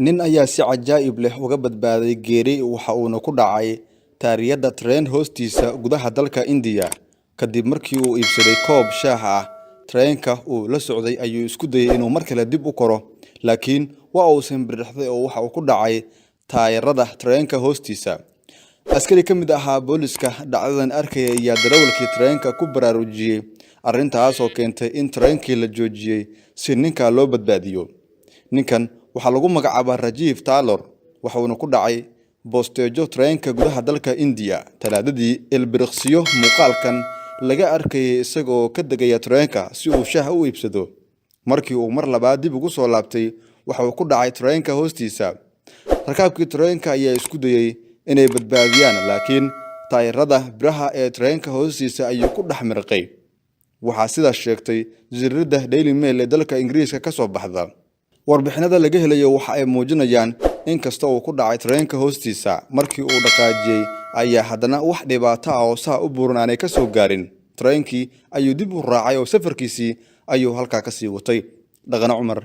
nin ayaa si cajaa'ib leh uga badbaaday geeri waxa uuna ku dhacay taariyada tareen hoostiisa gudaha dalka India kadib markii uu iibsaday koob shaah ah. Tareenka uu la socday ayuu isku dayay inuu mar kale dib u koro, laakiin waa uu sanbirixday oo waxa uu ku dhacay taayirada tareenka hoostiisa. Askari ka mid ahaa booliska dhacdadan arkaya ayaa darawalkii tareenka ku baraarujiyay, arrintaas oo keentay in tareenkii la joojiyay si ninka loo badbaadiyo. Ninkan waxaa lagu magacaabaa Rajiv Talor, waxa uuna ku dhacay boosteejo tareenka gudaha dalka India. Talaadadii ilbiriqsiyo muuqaalkan laga arkayay isagoo ka degaya tareenka si uu shaah u iibsado. Markii uu mar labaad dib ugu soo laabtay, waxa uu ku dhacay tareenka hoostiisa. Rakaabkii tareenka ayaa isku dayay inay badbaadiyaan, laakiin taayirada biraha ee tareenka hoostiisa ayuu ku dhex mirqay. Waxaa sidaas sheegtay jariirada Daily Mail ee dalka Ingiriiska ka soo baxda. Warbixinada laga helayo waxa ay muujinayaan in kasta uu ku dhacay tareenka hoostiisa markii uu dhaqaajiyay ayaa haddana wax dhibaato ah oo saa u buuran aanay ka soo gaarin. Tareenkii ayuu dib u raacay oo safarkiisii ayuu halkaa ka sii watay. Dhaqane Cumar.